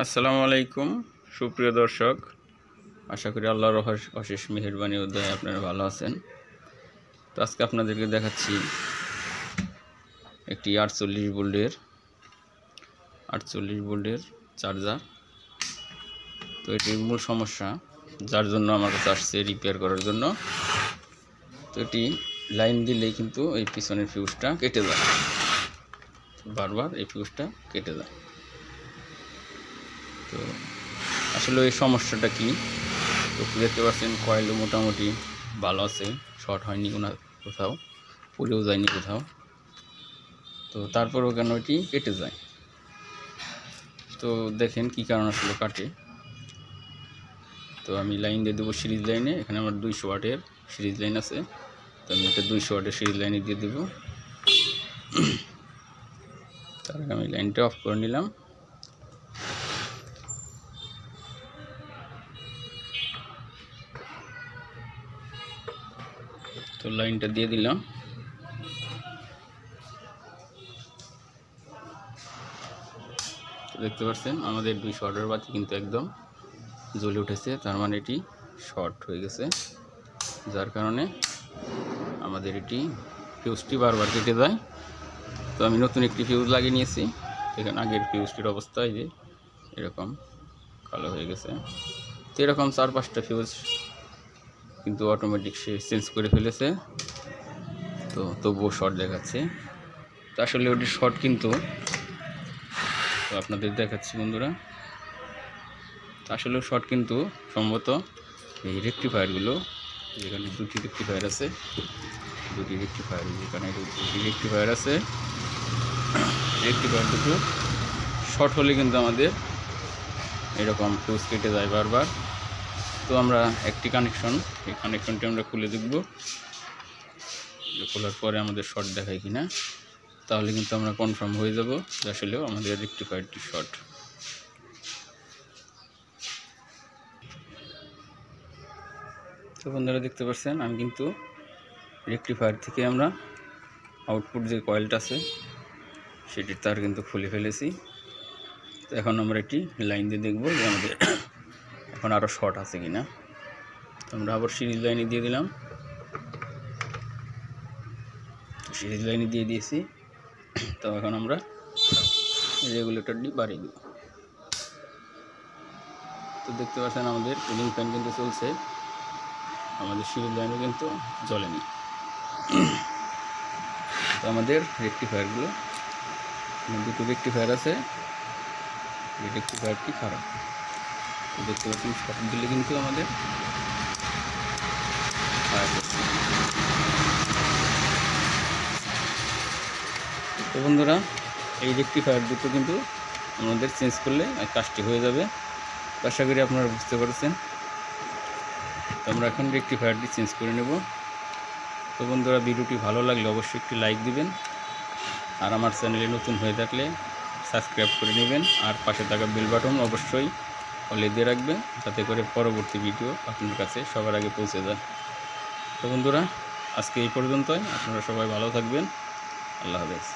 আসসালামু আলাইকুম সুপ্রিয় দর্শক, আশা করি আল্লাহর অশেষ মেহেরবানি ও দয়ায় আপনারা ভালো আছেন। তো আজকে আপনাদেরকে দেখাচ্ছি একটি 48 ভোল্টের চার্জার। তো এটির মূল সমস্যা, যার জন্য আমার কাছে আসছে রিপেয়ার করার জন্য। তো এটি লাইন দিলেই কিন্তু এই পিছনের ফিউজটা কেটে যায়, বারবার এই ফিউজটা কেটে যায়। তো আসলে এই সমস্যাটা কি? তো দেখতে পাচ্ছেন কয়েলও মোটামুটি ভালো আছে, শর্ট হয়নি কোথাও, পুড়েও যায়নি কোথাও। তো তারপরেও কেন এটি কেটে যায়? তো দেখেন কি কারণ আসলে কাটে। তো আমি লাইন দিয়ে দেবো সিরিজ লাইনে। এখানে আমার 200 ওয়াটের সিরিজ লাইন আছে, তো আমি এটা 200 ওয়াটের সিরিজ লাইনে দিয়ে দেবো। তার আগে আমি লাইনটা অফ করে নিলাম। তো লাইনটা দিয়ে দিলাম। দেখতে পাচ্ছেন আমাদের 200 ওয়াটের বাতি কিন্তু একদম জ্বলে উঠেছে, তার মানে এটি শর্ট হয়ে গেছে, যার কারণে আমাদের এটি ফিউজটি বারবার কেটে যায়। তো আমি নতুন একটি ফিউজ লাগিয়ে নিয়েছি। এখানে আগের ফিউজটির অবস্থা এই যে এরকম কালো হয়ে গেছে। তো এরকম 4-5টা ফিউজ কিন্তু অটোমেটিক সে চেঞ্জ করে ফেলেছে, তো তবুও শর্ট দেখাচ্ছে। তো আসলে ওটি শর্ট কিন্তু, তো আপনাদের দেখাচ্ছি বন্ধুরা, আসলে শর্ট কিন্তু সম্ভবত এই রেকটিফায়ারগুলো, যেখানে 2টি রেকটিফায়ার আছে, 2টি রেকটিফায়ার, যেখানে 2টি রেকটিফায়ার আছে, রেকটিফায়ার দুটো শর্ট হলে কিন্তু আমাদের এরকম ফিউজ কেটে যায় বারবার। তো আমরা একটি কানেকশন, এই কানেকশনটি আমরা খুলে দেখব, খোলার পরে আমাদের শর্ট দেখায় কিনা, তাহলে কিন্তু আমরা কনফার্ম হয়ে যাব যে আসলেও আমাদের রেকটিফায়ারটি শর্ট। তো বন্ধুরা দেখতে পাচ্ছেন আমি কিন্তু রেকটিফায়ার থেকে আমরা আউটপুট যে কয়েলটা আছে সেটির তার কিন্তু খুলে ফেলেছি। তো এখন আমরা এটি লাইন দিয়ে দেখব যে আমাদের এখন আরও শর্ট আছে কিনা। তো আমরা আবার সিরিজ লাইনে দিয়ে দিলাম। সিরিজ লাইনে দিয়ে দিয়েছি। তো এখন আমরা রেগুলেটরটি বাড়িয়ে দেব। তো দেখতে পাচ্ছেন আমাদের কুলিং ফ্যান কিন্তু চলছে, আমাদের সিরিজ লাইনে কিন্তু জ্বলেনি। তো আমাদের রেকটিফায়ারগুলো, 2টো রেকটিফায়ার আছে, এই রেকটিফায়ারটি খারাপ। তো দেখতে পাচ্ছেন শর্ট দিলে কিন্তু আমাদের ফায়ার করছে। তো বন্ধুরা এই রেকটিফায়ার দুটো কিন্তু আমাদের চেঞ্জ করলে কাজটি হয়ে যাবে। আশা করি আপনারা বুঝতে পারছেন। তো আমরা এখন রেকটিফায়ারটি চেঞ্জ করে নেব। তো বন্ধুরা ভিডিওটি ভালো লাগলে অবশ্যই একটি লাইক দিবেন, আর আমার চ্যানেলে নতুন হয়ে থাকলে সাবস্ক্রাইব করে নেবেন, আর পাশে থাকা বেল বাটন অবশ্যই অলে দিয়ে রাখবেন, যাতে করে পরবর্তী ভিডিও আপনার কাছে সবার আগে পৌঁছে যায়। তো বন্ধুরা আজকে এই পর্যন্তই, আপনারা সবাই ভালো থাকবেন। আল্লাহ হাফেজ।